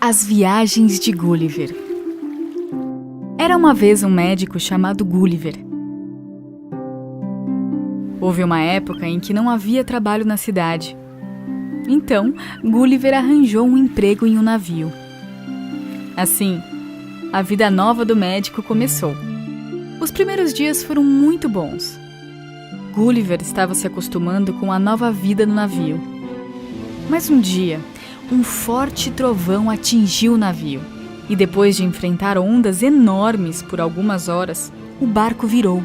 As Viagens de Gulliver. Era uma vez um médico chamado Gulliver. Houve uma época em que não havia trabalho na cidade. Então, Gulliver arranjou um emprego em um navio. Assim, a vida nova do médico começou. Os primeiros dias foram muito bons. Gulliver estava se acostumando com a nova vida no navio. Mas um dia, um forte trovão atingiu o navio. E depois de enfrentar ondas enormes por algumas horas, o barco virou.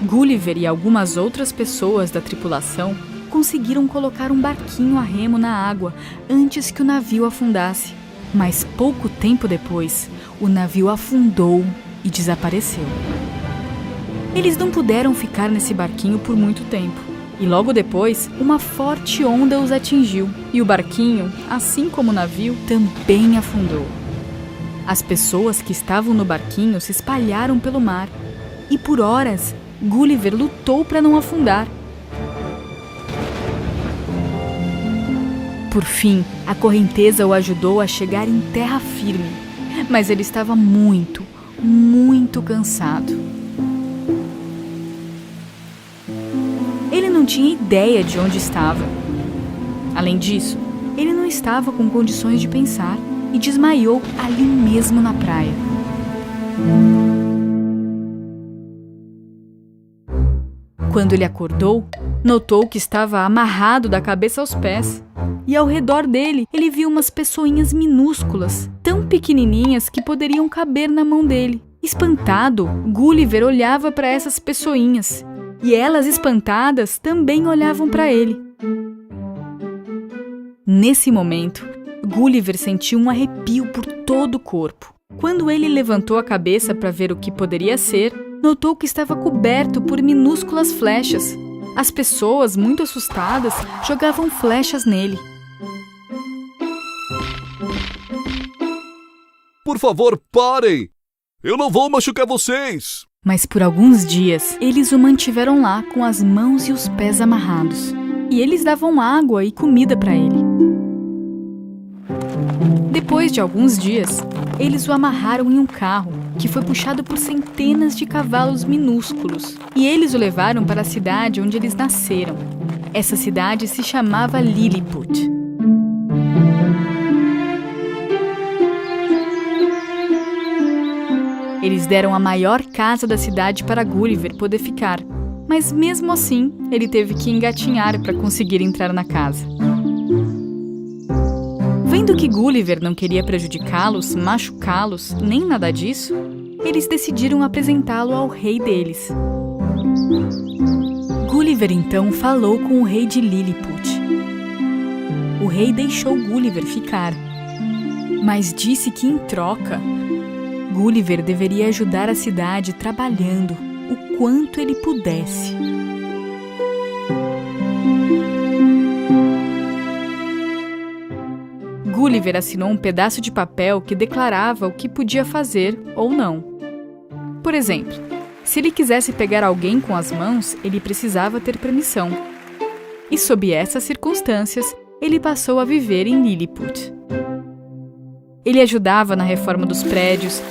Gulliver e algumas outras pessoas da tripulação conseguiram colocar um barquinho a remo na água antes que o navio afundasse. Mas pouco tempo depois, o navio afundou e desapareceu. Eles não puderam ficar nesse barquinho por muito tempo. E logo depois, uma forte onda os atingiu. E o barquinho, assim como o navio, também afundou. As pessoas que estavam no barquinho se espalharam pelo mar. E por horas, Gulliver lutou para não afundar. Por fim, a correnteza o ajudou a chegar em terra firme. Mas ele estava muito, muito cansado. Ele não tinha ideia de onde estava. Além disso, ele não estava com condições de pensar e desmaiou ali mesmo na praia. Quando ele acordou, notou que estava amarrado da cabeça aos pés. E ao redor dele, ele viu umas pessoinhas minúsculas, tão pequenininhas que poderiam caber na mão dele. Espantado, Gulliver olhava para essas pessoinhas. E elas, espantadas, também olhavam para ele. Nesse momento, Gulliver sentiu um arrepio por todo o corpo. Quando ele levantou a cabeça para ver o que poderia ser, notou que estava coberto por minúsculas flechas. As pessoas, muito assustadas, jogavam flechas nele. Por favor, parem! Eu não vou machucar vocês! Mas por alguns dias, eles o mantiveram lá com as mãos e os pés amarrados. E eles davam água e comida para ele. Depois de alguns dias, eles o amarraram em um carro que foi puxado por centenas de cavalos minúsculos. E eles o levaram para a cidade onde eles nasceram. Essa cidade se chamava Lilliput. Eles deram a maior casa da cidade para Gulliver poder ficar, mas mesmo assim, ele teve que engatinhar para conseguir entrar na casa. Vendo que Gulliver não queria prejudicá-los, machucá-los, nem nada disso, eles decidiram apresentá-lo ao rei deles. Gulliver então falou com o rei de Lilliput. O rei deixou Gulliver ficar, mas disse que em troca, Gulliver deveria ajudar a cidade trabalhando o quanto ele pudesse. Gulliver assinou um pedaço de papel que declarava o que podia fazer ou não. Por exemplo, se ele quisesse pegar alguém com as mãos, ele precisava ter permissão. E sob essas circunstâncias, ele passou a viver em Lilliput. Ele ajudava na reforma dos prédios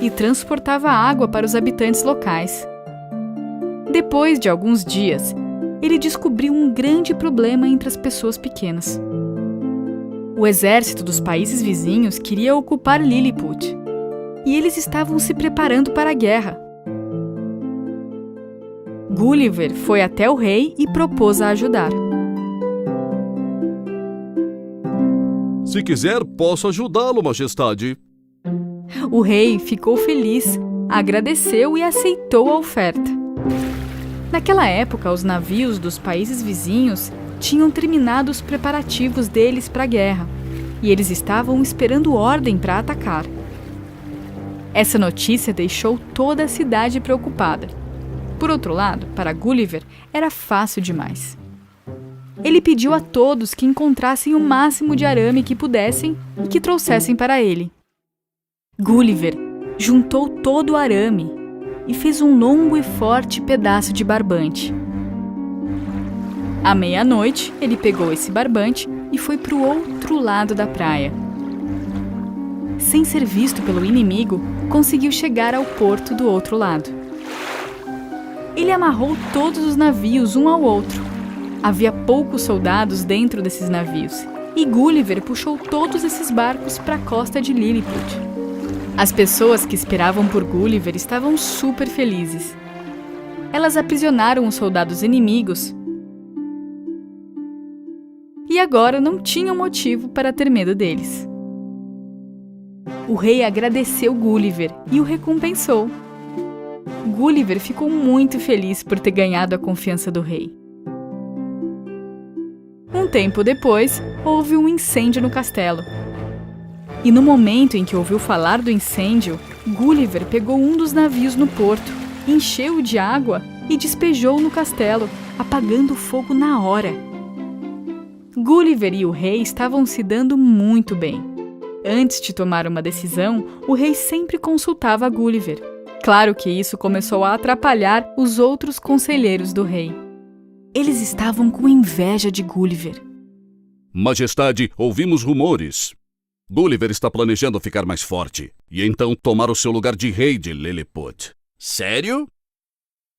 e transportava água para os habitantes locais. Depois de alguns dias, ele descobriu um grande problema entre as pessoas pequenas. O exército dos países vizinhos queria ocupar Lilliput, e eles estavam se preparando para a guerra. Gulliver foi até o rei e propôs a ajudar. Se quiser, posso ajudá-lo, majestade. O rei ficou feliz, agradeceu e aceitou a oferta. Naquela época, os navios dos países vizinhos tinham terminado os preparativos deles para a guerra, e eles estavam esperando ordem para atacar. Essa notícia deixou toda a cidade preocupada. Por outro lado, para Gulliver, era fácil demais. Ele pediu a todos que encontrassem o máximo de arame que pudessem e que trouxessem para ele. Gulliver juntou todo o arame e fez um longo e forte pedaço de barbante. À meia-noite, ele pegou esse barbante e foi para o outro lado da praia. Sem ser visto pelo inimigo, conseguiu chegar ao porto do outro lado. Ele amarrou todos os navios um ao outro. Havia poucos soldados dentro desses navios, e Gulliver puxou todos esses barcos para a costa de Lilliput. As pessoas que esperavam por Gulliver estavam super felizes. Elas aprisionaram os soldados inimigos e agora não tinham motivo para ter medo deles. O rei agradeceu Gulliver e o recompensou. Gulliver ficou muito feliz por ter ganhado a confiança do rei. Um tempo depois, houve um incêndio no castelo. E no momento em que ouviu falar do incêndio, Gulliver pegou um dos navios no porto, encheu-o de água e despejou no castelo, apagando o fogo na hora. Gulliver e o rei estavam se dando muito bem. Antes de tomar uma decisão, o rei sempre consultava Gulliver. Claro que isso começou a atrapalhar os outros conselheiros do rei. Eles estavam com inveja de Gulliver. Majestade, ouvimos rumores. Gulliver está planejando ficar mais forte e então tomar o seu lugar de rei de Lilliput. Sério?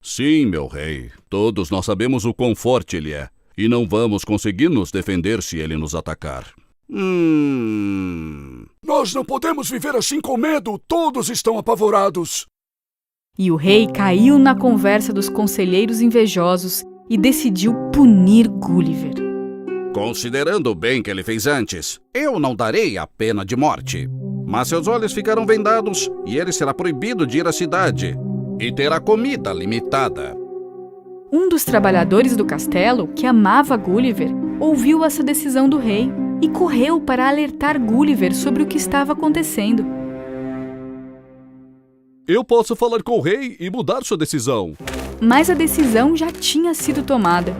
Sim, meu rei. Todos nós sabemos o quão forte ele é e não vamos conseguir nos defender se ele nos atacar. Nós não podemos viver assim com medo. Todos estão apavorados. E o rei caiu na conversa dos conselheiros invejosos e decidiu punir Gulliver. Considerando o bem que ele fez antes, eu não darei a pena de morte. Mas seus olhos ficarão vendados e ele será proibido de ir à cidade. E terá comida limitada. Um dos trabalhadores do castelo, que amava Gulliver, ouviu essa decisão do rei e correu para alertar Gulliver sobre o que estava acontecendo. Eu posso falar com o rei e mudar sua decisão. Mas a decisão já tinha sido tomada,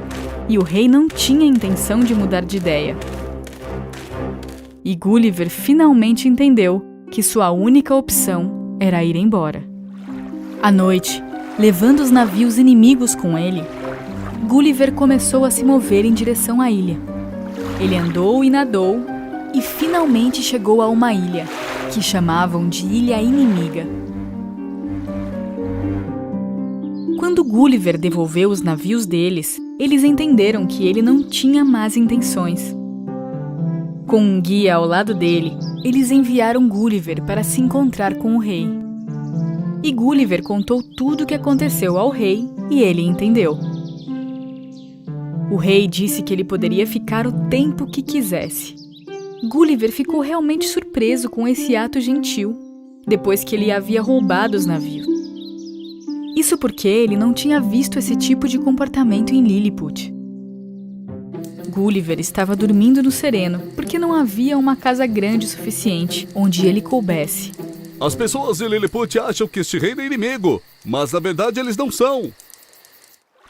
e o rei não tinha intenção de mudar de ideia. E Gulliver finalmente entendeu que sua única opção era ir embora. À noite, levando os navios inimigos com ele, Gulliver começou a se mover em direção à ilha. Ele andou e nadou e finalmente chegou a uma ilha, que chamavam de Ilha Inimiga. Quando Gulliver devolveu os navios deles, eles entenderam que ele não tinha más intenções. Com um guia ao lado dele, eles enviaram Gulliver para se encontrar com o rei. E Gulliver contou tudo o que aconteceu ao rei e ele entendeu. O rei disse que ele poderia ficar o tempo que quisesse. Gulliver ficou realmente surpreso com esse ato gentil, depois que ele havia roubado os navios. Isso porque ele não tinha visto esse tipo de comportamento em Lilliput. Gulliver estava dormindo no sereno, porque não havia uma casa grande o suficiente onde ele coubesse. As pessoas de Lilliput acham que este reino é inimigo, mas na verdade eles não são.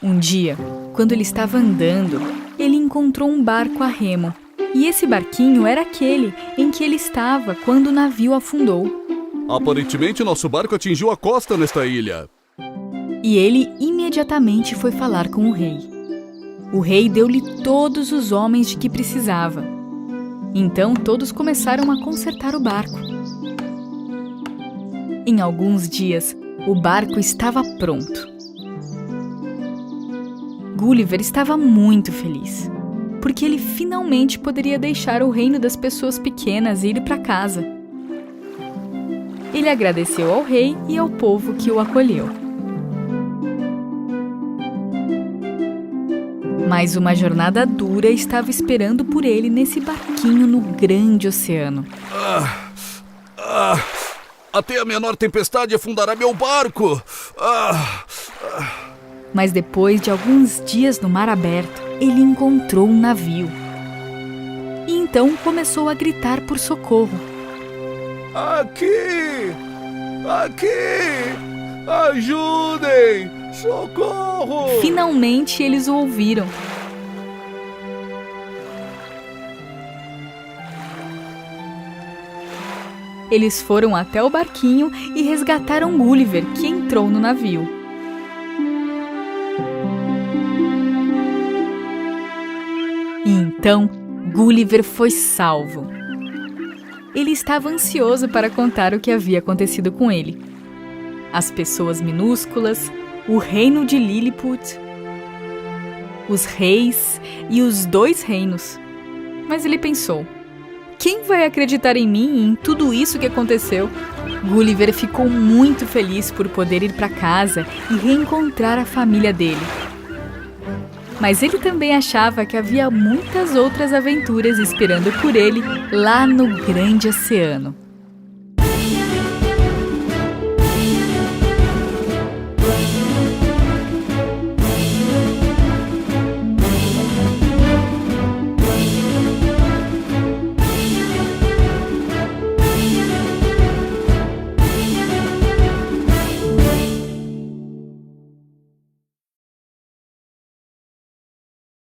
Um dia, quando ele estava andando, ele encontrou um barco a remo. E esse barquinho era aquele em que ele estava quando o navio afundou. Aparentemente, nosso barco atingiu a costa nesta ilha. E ele imediatamente foi falar com o rei. O rei deu-lhe todos os homens de que precisava. Então todos começaram a consertar o barco. Em alguns dias, o barco estava pronto. Gulliver estava muito feliz, porque ele finalmente poderia deixar o reino das pessoas pequenas e ir para casa. Ele agradeceu ao rei e ao povo que o acolheu. Mas uma jornada dura estava esperando por ele nesse barquinho no grande oceano. Até a menor tempestade afundará meu barco. Mas depois de alguns dias no mar aberto, ele encontrou um navio. E então começou a gritar por socorro. Aqui! Aqui! Ajudem! Socorro! Finalmente eles o ouviram. Eles foram até o barquinho e resgataram Gulliver, que entrou no navio. E então, Gulliver foi salvo. Ele estava ansioso para contar o que havia acontecido com ele. As pessoas minúsculas, o reino de Lilliput, os reis e os 2 reinos. Mas ele pensou: quem vai acreditar em mim e em tudo isso que aconteceu? Gulliver ficou muito feliz por poder ir para casa e reencontrar a família dele. Mas ele também achava que havia muitas outras aventuras esperando por ele lá no grande oceano.